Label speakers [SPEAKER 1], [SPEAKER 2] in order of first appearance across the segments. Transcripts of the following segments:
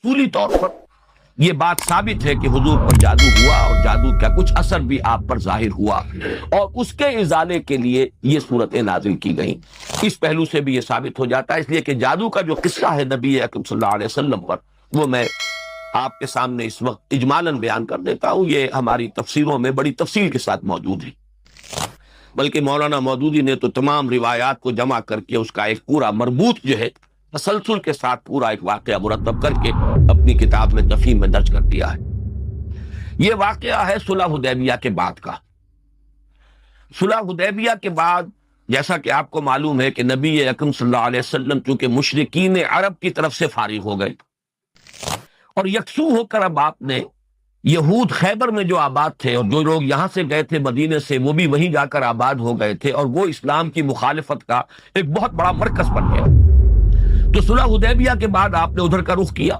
[SPEAKER 1] اصولی طور پر یہ بات ثابت ہے کہ حضور پر جادو ہوا اور جادو کا کچھ اثر بھی آپ پر ظاہر ہوا، اور اس کے ازالے کے لیے یہ صورتیں نازل کی گئیں۔ اس پہلو سے بھی یہ ثابت ہو جاتا ہے، اس لیے کہ جادو کا جو قصہ ہے نبی اکرم صلی اللہ علیہ وسلم پر، وہ میں آپ کے سامنے اس وقت اجمالاً بیان کر دیتا ہوں۔ یہ ہماری تفسیروں میں بڑی تفصیل کے ساتھ موجود ہے، بلکہ مولانا مودودی نے تو تمام روایات کو جمع کر کے اس کا ایک پورا مربوط جو ہے تسلسل کے ساتھ پورا ایک واقعہ مرتب کر کے اپنی کتاب میں تفہیم میں درج کر دیا ہے۔ یہ واقعہ ہے صلح حدیبیہ کے بعد کا۔ صلح حدیبیہ کے بعد جیسا کہ آپ کو معلوم ہے کہ نبی اکرم صلی اللہ علیہ وسلم چونکہ مشرکین عرب کی طرف سے فارغ ہو گئے اور یکسو ہو کر اب آپ نے یہود خیبر میں جو آباد تھے اور جو لوگ یہاں سے گئے تھے مدینے سے، وہ بھی وہیں جا کر آباد ہو گئے تھے، اور وہ اسلام کی مخالفت کا ایک بہت بڑا مرکز بن گیا۔ تو صلح حدیبیہ کے بعد آپ نے ادھر کا رخ کیا،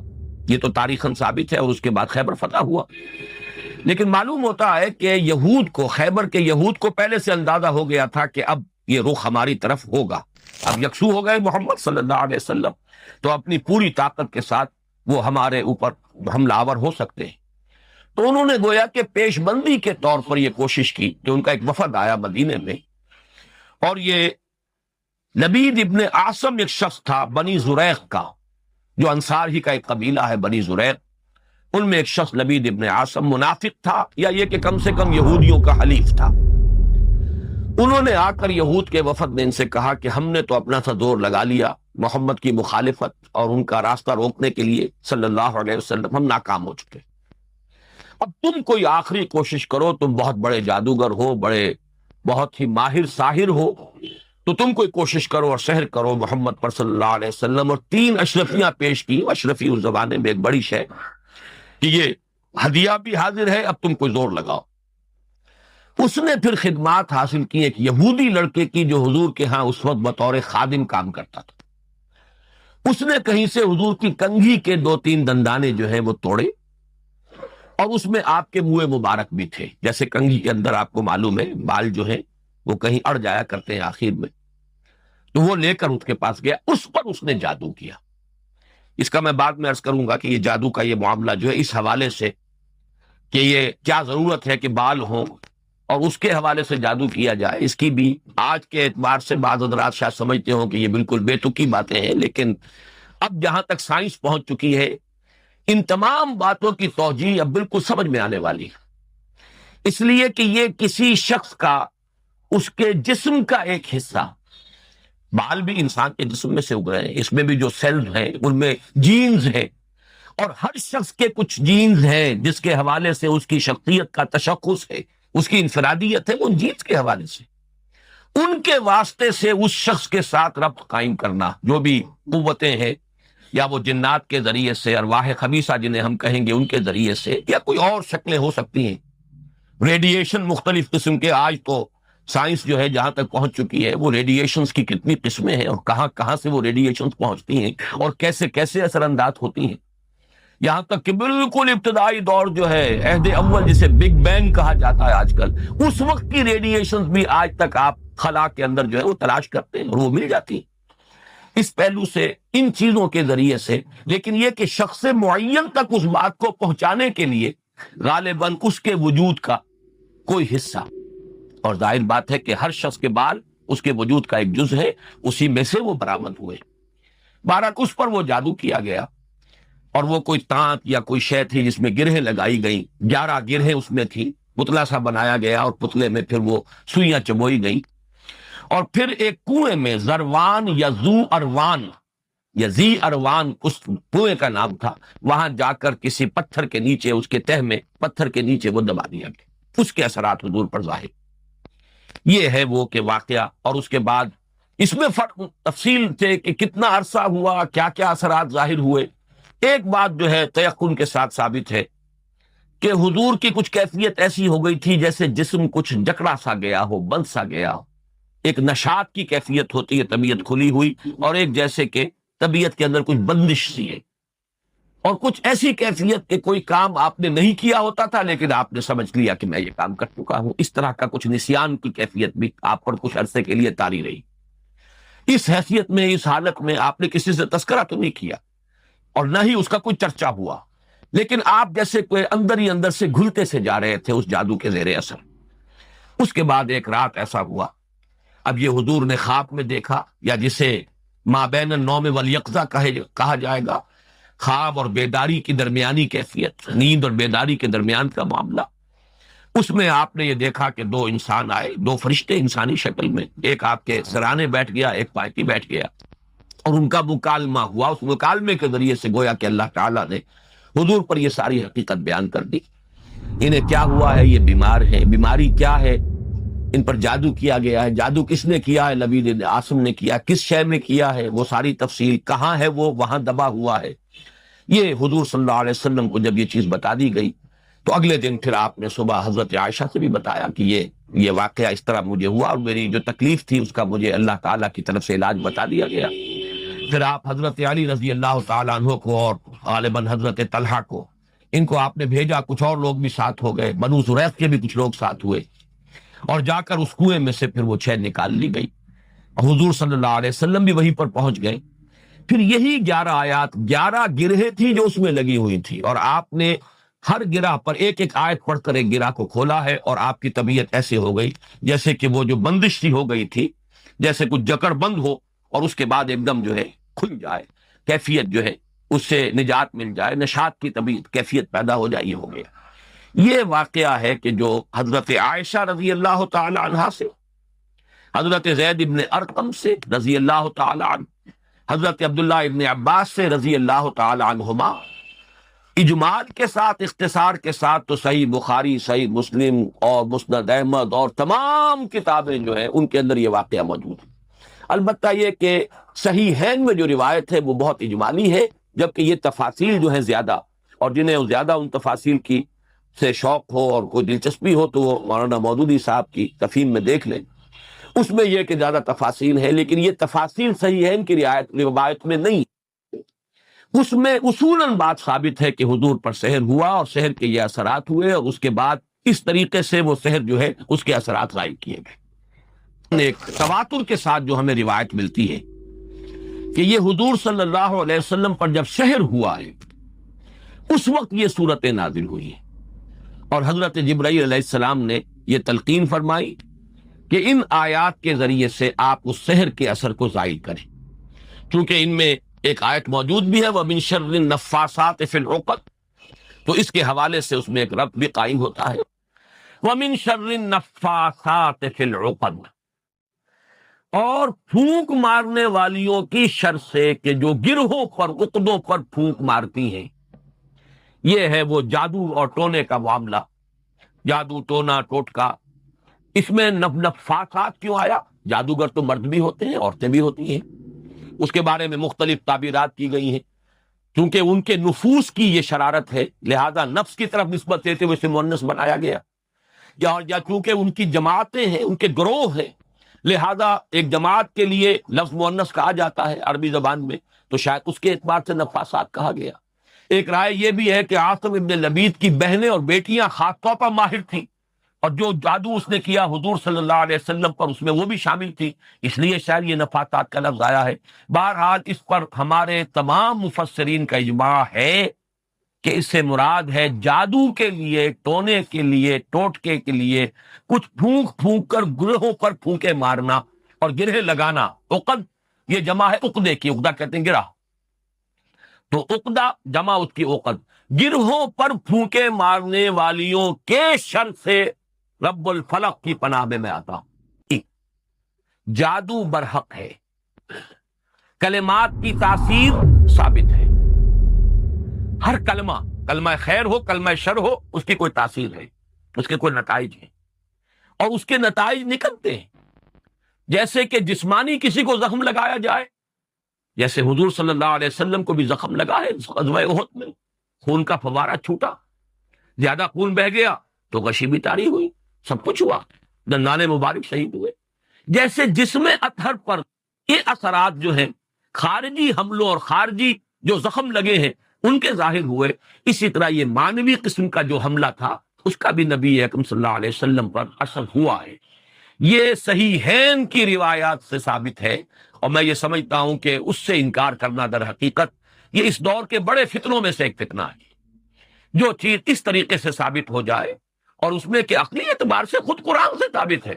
[SPEAKER 1] یہ تو تاریخاً ثابت ہے، اور اس کے بعد خیبر فتح ہوا۔ لیکن معلوم ہوتا ہے کہ یہود کو، خیبر کے یہود کو پہلے سے اندازہ ہو گیا تھا کہ اب یہ رخ ہماری طرف ہوگا، اب یکسو ہو گئے محمد صلی اللہ علیہ وسلم، تو اپنی پوری طاقت کے ساتھ وہ ہمارے اوپر حملہ آور ہو سکتے ہیں۔ تو انہوں نے گویا کہ پیش بندی کے طور پر یہ کوشش کی کہ ان کا ایک وفد آیا مدینے میں، اور یہ لبید ابن عاصم ایک شخص تھا بنی زریق کا، جو انصار ہی کا ایک قبیلہ ہے بنی زریق، ان میں ایک شخص لبید ابن عاصم منافق تھا، یا یہ کہ کم سے کم یہودیوں کا حلیف تھا۔ انہوں نے آ کر یہود کے وفد نے ان سے کہا کہ ہم نے تو اپنا سا زور لگا لیا محمد کی مخالفت اور ان کا راستہ روکنے کے لیے صلی اللہ علیہ وسلم، ہم ناکام ہو چکے، اب تم کوئی آخری کوشش کرو، تم بہت بڑے جادوگر ہو، بہت ہی ماہر ساحر ہو، تو تم کوئی کوشش کرو اور سحر کرو محمد پر صلی اللہ علیہ وسلم۔ اور 3 اشرفیاں پیش کی، اشرفی اس زمانے میں ایک بڑی شے کہ یہ ہدیہ بھی حاضر ہے، اب تم کوئی زور لگاؤ۔ اس نے پھر خدمات حاصل کی ایک یہودی لڑکے کی جو حضور کے ہاں اس وقت بطور خادم کام کرتا تھا۔ اس نے کہیں سے حضور کی کنگھی کے 2-3 دندانے جو ہیں وہ توڑے، اور اس میں آپ کے منہ مبارک بھی تھے، جیسے کنگھی کے اندر آپ کو معلوم ہے بال جو ہے وہ کہیں اڑ جایا کرتے ہیں آخر میں، تو وہ لے کر اس کے پاس گیا، اس پر اس نے جادو کیا۔ اس کا میں بعد میں عرض کروں گا کہ یہ جادو کا یہ معاملہ جو ہے اس حوالے سے کہ یہ کیا ضرورت ہے کہ بال ہوں اور اس کے حوالے سے جادو کیا جائے، اس کی بھی آج کے اعتبار سے بعض حضرات شاید سمجھتے ہوں کہ یہ بالکل بے تکی باتیں ہیں، لیکن اب جہاں تک سائنس پہنچ چکی ہے ان تمام باتوں کی توجیہ اب بالکل سمجھ میں آنے والی ہے، اس لیے کہ یہ کسی شخص کا، اس کے جسم کا ایک حصہ، بال بھی انسان کے جسم میں سے اگرے ہیں، اس میں بھی جو سیلز ہیں ان میں جینز ہیں، اور ہر شخص کے کچھ جینز ہیں جس کے حوالے سے اس کی شخصیت کا تشخص ہے، اس کی انفرادیت ہے، ان جینز کے حوالے سے، ان کے واسطے سے اس شخص کے ساتھ ربط قائم کرنا، جو بھی قوتیں ہیں، یا وہ جنات کے ذریعے سے، ارواح خبیثہ جنہیں ہم کہیں گے ان کے ذریعے سے، یا کوئی اور شکلیں ہو سکتی ہیں، ریڈیشن مختلف قسم کے، آج تو سائنس جو ہے جہاں تک پہنچ چکی ہے، وہ ریڈیشنز کی کتنی قسمیں ہیں اور کہاں کہاں سے وہ ریڈیشنز پہنچتی ہیں اور کیسے کیسے اثر انداز ہوتی ہیں، یہاں تک کہ بالکل ابتدائی دور جو ہے، عہد اول جسے بگ بینگ کہا جاتا ہے آج کل، اس وقت کی ریڈیشنز بھی آج تک آپ خلا کے اندر جو ہے وہ تلاش کرتے ہیں اور وہ مل جاتی ہیں۔ اس پہلو سے ان چیزوں کے ذریعے سے، لیکن یہ کہ شخص معین تک اس بات کو پہنچانے کے لیے غالباً اس کے وجود کا کوئی حصہ، اور ظاہر بات ہے کہ ہر شخص کے بال اس کے وجود کا ایک جز ہے، اسی میں سے وہ برآمد ہوئے، بہرحال اس پر وہ جادو کیا گیا، اور وہ کوئی تانت یا کوئی شے تھی جس میں گرہیں لگائی گئیں، 11 گرہیں اس میں تھی، پتلا سا بنایا گیا اور پتلے میں پھر وہ سوئیاں چبوئی گئیں، اور پھر ایک کنویں میں زروان یا زو اروان یا زی اروان اس کنویں کا نام تھا، وہاں جا کر کسی پتھر کے نیچے، اس کے تہ میں پتھر کے نیچے وہ دبا دیا گیا، اس کے اثرات حضور پر ظاہر۔ یہ ہے وہ کہ واقعہ، اور اس کے بعد اس میں فرق تفصیل تھے کہ کتنا عرصہ ہوا، کیا کیا اثرات ظاہر ہوئے۔ ایک بات جو ہے تیقن کے ساتھ ثابت ہے کہ حضور کی کچھ کیفیت ایسی ہو گئی تھی جیسے جسم کچھ جکڑا سا گیا ہو، بند سا گیا ہو، ایک نشاط کی کیفیت ہوتی ہے، طبیعت کھلی ہوئی، اور ایک جیسے کہ طبیعت کے اندر کچھ بندش سی ہے، اور کچھ ایسی کیفیت کہ کوئی کام آپ نے نہیں کیا ہوتا تھا لیکن آپ نے سمجھ لیا کہ میں یہ کام کر چکا ہوں، اس طرح کا کچھ نسیان کی کیفیت بھی آپ پر کچھ عرصے کے لیے طاری رہی۔ اس حیثیت میں، اس حالت میں آپ نے کسی سے تذکرہ تو نہیں کیا، اور نہ ہی اس کا کوئی چرچا ہوا، لیکن آپ جیسے کوئی اندر ہی اندر سے گھلتے سے جا رہے تھے اس جادو کے زیر اثر۔ اس کے بعد ایک رات ایسا ہوا، اب یہ حضور نے خواب میں دیکھا، یا جسے ما بین النوم والیقظہ کہا جائے گا، خواب اور بیداری کی درمیانی کیفیت، نیند اور بیداری کے درمیان کا معاملہ۔ اس میں آپ نے یہ دیکھا کہ دو انسان آئے، دو فرشتے انسانی شکل میں، ایک آپ کے سرانے بیٹھ گیا، ایک پائے پہ بیٹھ گیا، اور ان کا مکالمہ ہوا۔ اس مکالمے کے ذریعے سے گویا کہ اللہ تعالیٰ نے حضور پر یہ ساری حقیقت بیان کر دی۔ انہیں کیا ہوا ہے، یہ بیمار ہیں، بیماری کیا ہے، ان پر جادو کیا گیا ہے، جادو کس نے کیا ہے، لبید عاصم نے کیا، کس شے میں کیا ہے، وہ ساری تفصیل، کہاں ہے وہ وہاں دبا ہوا ہے۔ یہ حضور صلی اللہ علیہ وسلم کو جب یہ چیز بتا دی گئی تو اگلے دن پھر آپ نے صبح حضرت عائشہ سے بھی بتایا کہ یہ واقعہ اس طرح مجھے ہوا، اور میری جو تکلیف تھی اس کا مجھے اللہ تعالیٰ کی طرف سے علاج بتا دیا گیا۔ پھر آپ حضرت علی رضی اللہ تعالیٰ عنہ کو اور غالباً حضرت طلحہ کو، ان کو آپ نے بھیجا، کچھ اور لوگ بھی ساتھ ہو گئے، بنو زریق کے بھی کچھ لوگ ساتھ ہوئے، اور جا کر اس کنویں میں سے پھر وہ چھین نکال لی گئی، اور حضور صلی اللہ علیہ وسلم بھی وہیں پر پہنچ گئے۔ پھر یہی 11 آیات، 11 گرہیں تھیں جو اس میں لگی ہوئی تھی، اور آپ نے ہر گرہ پر ایک ایک آیت پڑھ کر ایک گرہ کو کھولا ہے، اور آپ کی طبیعت ایسے ہو گئی جیسے کہ وہ جو بندش سی ہو گئی تھی، جیسے کچھ جکڑ بند ہو اور اس کے بعد ایک دم جو ہے کھل جائے، کیفیت جو ہے اس سے نجات مل جائے، نشاط کی طبیعت کیفیت پیدا ہو جائے، یہ ہو گیا۔ یہ واقعہ ہے کہ جو حضرت عائشہ رضی اللہ تعالی عنہا سے، حضرت زید ابن ارقم سے رضی اللہ تعالی عنہ، حضرت عبداللہ ابن عباس سے رضی اللہ تعالی عنہما، اجمال کے ساتھ، اختصار کے ساتھ تو صحیح بخاری، صحیح مسلم اور مسند احمد اور تمام کتابیں جو ہیں ان کے اندر یہ واقعہ موجود ہے۔ البتہ یہ کہ صحیحین میں جو روایت ہے وہ بہت اجمالی ہے، جبکہ یہ تفاصیل جو ہیں زیادہ، اور جنہیں زیادہ ان تفاصیل کی سے شوق ہو اور کوئی دلچسپی ہو تو وہ مولانا مودودی صاحب کی تفہیم میں دیکھ لیں، اس میں یہ کہ زیادہ تفاصیل ہے، لیکن یہ تفاصیل صحیحین کی روایت میں نہیں، اس میں اصولاً بات ثابت ہے کہ حضور پر سحر ہوا اور سحر کے یہ اثرات ہوئے، اور اس کے بعد اس طریقے سے وہ سحر جو ہے اس کے اثرات غائب کیے گئے۔ ایک تواتر کے ساتھ جو ہمیں روایت ملتی ہے کہ یہ حضور صلی اللہ علیہ وسلم پر جب سحر ہوا ہے اس وقت یہ صورت نازل ہوئی ہے، اور حضرت جبرائیل علیہ السلام نے یہ تلقین فرمائی کہ ان آیات کے ذریعے سے آپ اس سحر کے اثر کو زائل کریں، چونکہ ان میں ایک آیت موجود بھی ہے وَمِن شَرِّ النَّفَّاثَاتِ فِي الْعُقَدِ، تو اس کے حوالے سے اس میں ایک ربط بھی قائم ہوتا ہے، وَمِن شَرِّ النَّفَّاثَاتِ فِي الْعُقَدِ، اور پھونک مارنے والیوں کی شر سے کہ جو گرہوں پر، عقدوں پر پھونک مارتی ہیں۔ یہ ہے وہ جادو اور ٹونے کا معاملہ، جادو، ٹونا، ٹوٹکا۔ اس میں نفاثات کیوں آیا؟ جادوگر تو مرد بھی ہوتے ہیں، عورتیں بھی ہوتی ہیں، اس کے بارے میں مختلف تعبیرات کی گئی ہیں، کیونکہ ان کے نفوس کی یہ شرارت ہے، لہذا نفس کی طرف نسبت دیتے ہوئے اسے مؤنث بنایا گیا، یا چونکہ ان کی جماعتیں ہیں، ان کے گروہ ہیں، لہذا ایک جماعت کے لیے لفظ مؤنث کہا جاتا ہے عربی زبان میں، تو شاید اس کے اعتبار سے نفاثات کہا گیا۔ ایک رائے یہ بھی ہے کہ عاصم ابن لبید کی بہنیں اور بیٹیاں خاص طور پر ماہر تھیں، اور جو جادو اس نے کیا حضور صلی اللہ علیہ وسلم پر اس میں وہ بھی شامل تھی، اس لیے شاید یہ نفاثات کا لفظ آیا ہے۔ بہرحال اس پر ہمارے تمام مفسرین کا اجماع ہے کہ اس سے مراد ہے جادو کے لیے، ٹونے کے لیے، ٹوٹکے کے لیے کچھ پھونک پھونک کر گرہوں پر پھونکے مارنا اور گرہ لگانا۔ عقد یہ جمع ہے عقدے کی، عقدہ کہتے ہیں گرہ، تو عقدہ جمع اس کی عقد، گرہوں پر پھونکے مارنے والیوں کے شر سے رب الفلق کی پناہ میں میں آتا ہوں۔ جادو برحق ہے، کلمات کی تاثیر ثابت ہے، ہر کلمہ خیر ہو، کلمہ شر ہو، اس کی کوئی تاثیر ہے، اس کے کوئی نتائج ہیں، اور اس کے نتائج نکلتے ہیں، جیسے کہ جسمانی کسی کو زخم لگایا جائے، جیسے حضور صلی اللہ علیہ وسلم کو بھی زخم لگا ہے غزوہ احد میں، خون کا فوارہ چھوٹا، زیادہ خون بہ گیا تو غشی بھی طاری ہوئی، سب کچھ ہوا، دندان مبارک شہید ہوئے۔ جیسے جسم اطہر پر یہ اثرات جو ہیں خارجی حملوں اور خارجی جو زخم لگے ہیں ان کے ظاہر ہوئے، اسی طرح یہ مانوی قسم کا جو حملہ تھا اس کا بھی نبی اکرم صلی اللہ علیہ وسلم پر اثر ہوا ہے۔ یہ صحیحین کی روایات سے ثابت ہے، اور میں یہ سمجھتا ہوں کہ اس سے انکار کرنا در حقیقت یہ اس دور کے بڑے فتنوں میں سے ایک فتنہ ہے، جو چیز اس طریقے سے ثابت ہو جائے اور اس میں کہ عقلی اعتبار سے خود قرآن سے ثابت ہے۔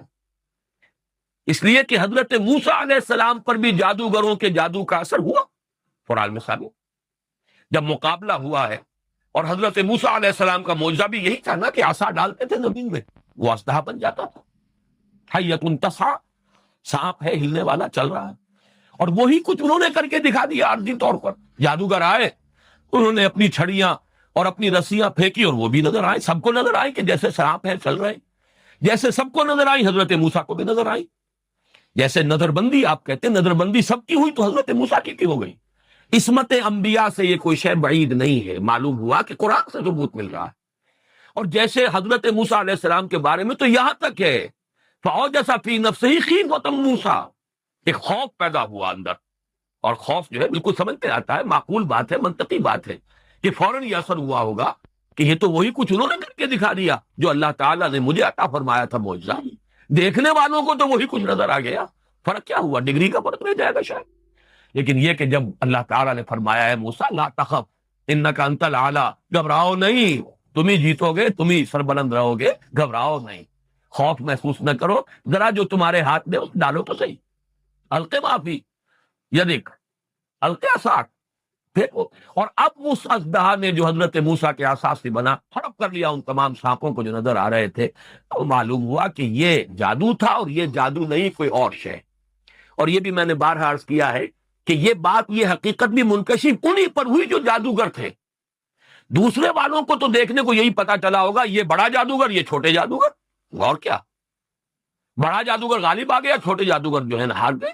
[SPEAKER 1] اس لیے کہ حضرت موسیٰ علیہ السلام پر بھی جادوگروں کے جادو کا اثر ہوا، قرآن میں ثابت۔ جب مقابلہ ہوا ہے، اور حضرت موسیٰ علیہ السلام کا معجزہ بھی یہی تھا نا کہ عصا ڈالتے تھے زمین میں، وہ اسلحہ بن جاتا تھا۔ حیۃ تسعیٰ، سانپ ہے ہلنے والا، چل رہا ہے، اور وہی کچھ انہوں نے کر کے دکھا دیا عارضی طور پر۔ جادوگر آئے، انہوں نے اپنی چھڑیاں اور اپنی رسیاں پھینکی، اور وہ بھی نظر آئے، سب کو نظر آئی کہ جیسے سانپ ہے چل رہے، جیسے سب کو نظر آئی حضرت موسیٰ کو بھی نظر آئی۔ جیسے نظر بندی آپ کہتے ہیں، نظر بندی سب کی ہوئی تو حضرت موسیٰ کی ہو گئی۔ عصمت انبیاء سے یہ کوئی شے بعید نہیں ہے، معلوم ہوا کہ قرآن سے ثبوت مل رہا ہے۔ اور جیسے حضرت موسیٰ علیہ السلام کے بارے میں تو یہاں تک ہے فَأَوْجَسَ فِي نَفْسِهِ خِیفَةً موسیٰ، ایک خوف پیدا ہوا اندر، اور خوف جو ہے بالکل سمجھ میں آتا ہے، معقول بات ہے، منطقی بات ہے کہ فوراً یہ اثر ہوا ہوگا کہ یہ تو وہی کچھ انہوں نے کر کے دکھا دیا جو اللہ تعالیٰ نے مجھے عطا فرمایا تھا معجزہ۔ دیکھنے والوں کو تو وہی کچھ نظر آ گیا، فرق کیا ہوا؟ ڈگری کا فرق رہ جائے گا شاید۔ لیکن یہ کہ جب اللہ تعالیٰ نے فرمایا ہے موسیٰ لا تخف انک انت الاعلیٰ، گھبراؤ نہیں، تم ہی جیتو گے، تم ہی سربلند رہو گے، گھبراؤ نہیں، خوف محسوس نہ کرو، ذرا جو تمہارے ہاتھ میں اس ڈالو تو صحیح، الق ما فی یدک، الق عصاک، پھینکو۔ اور اب اس اژدہا نے جو حضرت موسیٰ کے عصا سے بنا ہڑپ کر لیا ان تمام سانپوں کو جو نظر آ رہے تھے۔ اب معلوم ہوا کہ یہ جادو تھا، اور یہ جادو نہیں کوئی اور شے۔ اور یہ بھی میں نے بارہا عرض کیا ہے کہ یہ بات، یہ حقیقت بھی منکشف انہی پر ہوئی جو جادوگر تھے۔ دوسرے والوں کو تو دیکھنے کو یہی پتا چلا ہوگا یہ بڑا جادوگر، یہ چھوٹے جادوگر، اور کیا، بڑا جادوگر غالب آ گیا، چھوٹے جادوگر جو ہے نا ہار گئے۔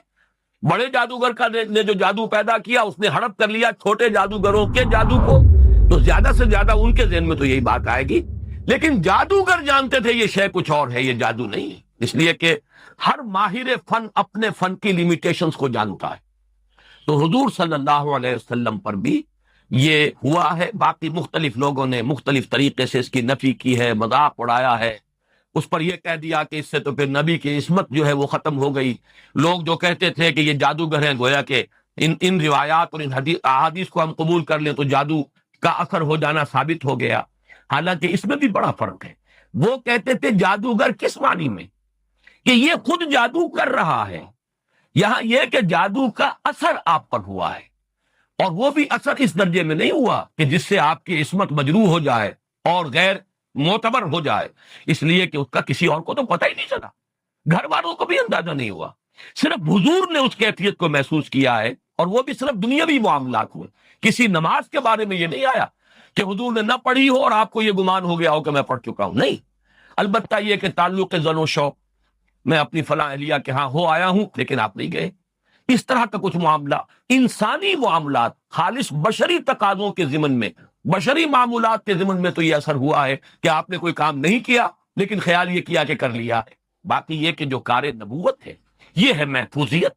[SPEAKER 1] بڑے جادوگر کا نے جو جادو پیدا کیا اس نے ہڑپ کر لیا چھوٹے جادوگروں کے جادو کو، تو زیادہ سے زیادہ ان کے ذہن میں تو یہی بات آئے گی۔ لیکن جادوگر جانتے تھے یہ شے کچھ اور ہے، یہ جادو نہیں ہے، اس لیے کہ ہر ماہر فن اپنے فن کی لیمیٹیشنز کو جانتا ہے۔ تو حضور صلی اللہ علیہ وسلم پر بھی یہ ہوا ہے۔ باقی مختلف لوگوں نے مختلف طریقے سے اس کی نفی کی ہے، مذاق اڑایا ہے، اس پر یہ کہہ دیا کہ اس سے تو پھر نبی کی عصمت جو ہے وہ ختم ہو گئی۔ لوگ جو کہتے تھے کہ یہ جادوگر ہیں، گویا کہ ان روایات اور ان احادیث کو ہم قبول کر لیں تو جادو کا اثر ہو جانا ثابت ہو گیا۔ حالانکہ اس میں بھی بڑا فرق ہے۔ وہ کہتے تھے جادوگر کس معنی میں کہ یہ خود جادو کر رہا ہے، یہاں یہ کہ جادو کا اثر آپ پر ہوا ہے، اور وہ بھی اثر اس درجے میں نہیں ہوا کہ جس سے آپ کی عصمت مجروح ہو جائے اور غیر معتبر ہو جائے، اس لیے کہ اس کا کسی اور کو تو پتہ ہی نہیں چلا، گھر والوں کو بھی اندازہ نہیں ہوا، صرف حضور نے اس کیفیت کو محسوس کیا ہے، اور وہ بھی صرف دنیاوی معاملات ہوئے۔ کسی نماز کے بارے میں یہ نہیں آیا کہ حضور نے نہ پڑھی ہو اور آپ کو یہ گمان ہو گیا ہو کہ میں پڑھ چکا ہوں، نہیں۔ البتہ یہ کہ تعلق زن و شوق، میں اپنی فلاں اہلیہ کے ہاں ہو آیا ہوں لیکن آپ نہیں گئے، اس طرح کا کچھ معاملہ، انسانی معاملات، خالص بشری تقاضوں کے ضمن میں، بشری معمولات کے ضمن میں تو یہ اثر ہوا ہے کہ آپ نے کوئی کام نہیں کیا لیکن خیال یہ کیا کہ کر لیا ہے۔ باقی یہ کہ جو کار نبوت ہے یہ ہے محفوظیت۔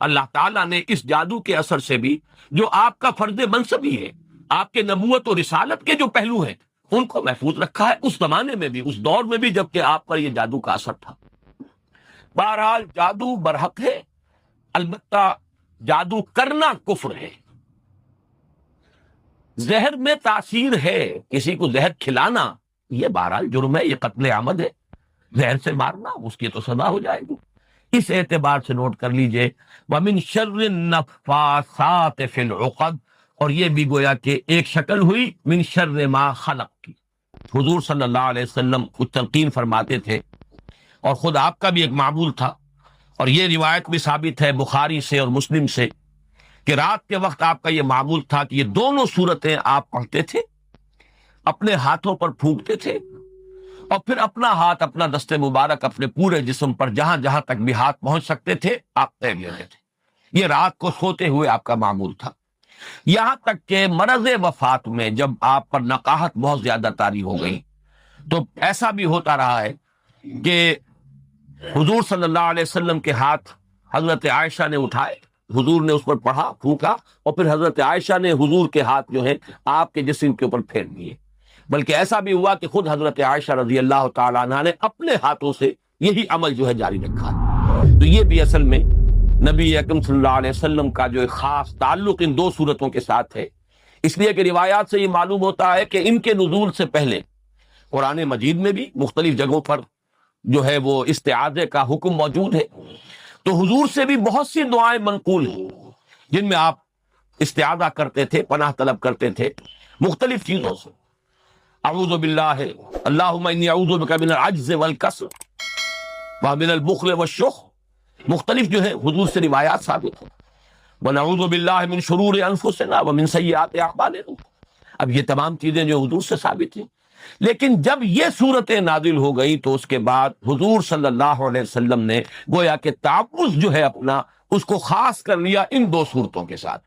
[SPEAKER 1] اللہ تعالیٰ نے اس جادو کے اثر سے بھی جو آپ کا فرض منصبی ہے، آپ کے نبوت و رسالت کے جو پہلو ہیں، ان کو محفوظ رکھا ہے، اس زمانے میں بھی، اس دور میں بھی جبکہ آپ پر یہ جادو کا اثر تھا۔ بہرحال جادو برحق ہے، البتہ جادو کرنا کفر ہے۔ زہر میں تاثیر ہے، کسی کو زہر کھلانا یہ بہرحال جرم ہے، یہ قتل عمد ہے، زہر سے مارنا اس کی تو سزا ہو جائے گی۔ اس اعتبار سے نوٹ کر لیجئے وَمِن شَرِّ النَّفَّاثَاتِ فِي الْعُقَدِ، اور یہ بھی گویا کہ ایک شکل ہوئی من شر ما خلق کی۔ حضور صلی اللہ علیہ وسلم کچھ تلقین فرماتے تھے، اور خود آپ کا بھی ایک معمول تھا، اور یہ روایت بھی ثابت ہے بخاری سے اور مسلم سے کہ رات کے وقت آپ کا یہ معمول تھا کہ یہ دونوں صورتیں آپ پڑھتے تھے، اپنے ہاتھوں پر پھونکتے تھے، اور پھر اپنا ہاتھ، اپنا دست مبارک اپنے پورے جسم پر جہاں جہاں تک بھی ہاتھ پہنچ سکتے تھے آپ پھیر لیتے تھے۔ یہ رات کو سوتے ہوئے آپ کا معمول تھا، یہاں تک کہ مرض وفات میں جب آپ پر نقاہت بہت زیادہ طاری ہو گئی تو ایسا بھی ہوتا رہا ہے کہ حضور صلی اللہ علیہ وسلم کے ہاتھ حضرت عائشہ نے اٹھائے، حضور نے اس پر پڑھا، پھونکا، اور پھر حضرت عائشہ نے حضور کے ہاتھ جو ہیں آپ کے جسم کے اوپر پھیر دیے۔ بلکہ ایسا بھی ہوا کہ خود حضرت عائشہ رضی اللہ تعالیٰ عنہ نے اپنے ہاتھوں سے یہی عمل جو ہے جاری رکھا۔ تو یہ بھی اصل میں نبی اکرم صلی اللہ علیہ وسلم کا جو ایک خاص تعلق ان دو صورتوں کے ساتھ ہے اس لیے کہ روایات سے یہ معلوم ہوتا ہے کہ ان کے نزول سے پہلے قرآن مجید میں بھی مختلف جگہوں پر جو ہے وہ استعاذے کا حکم موجود ہے، تو حضور سے بھی بہت سی دعائیں منقول ہیں جن میں آپ استعاذہ کرتے تھے، پناہ طلب کرتے تھے مختلف چیزوں سے. اعوذ باللہ، اللہم انی اعوذ بک من العجز والکسل ومن البخل والشح، مختلف جو ہے حضور سے روایات ثابت ہیں. ونعوذ باللہ من شرور انفسنا ومن سیئات اعمالنا، اب یہ تمام چیزیں جو حضور سے ثابت ہیں. لیکن جب یہ صورتیں نازل ہو گئی تو اس کے بعد حضور صلی اللہ علیہ وسلم نے گویا کہ تعوذ جو ہے اپنا اس کو خاص کر لیا ان دو صورتوں کے ساتھ.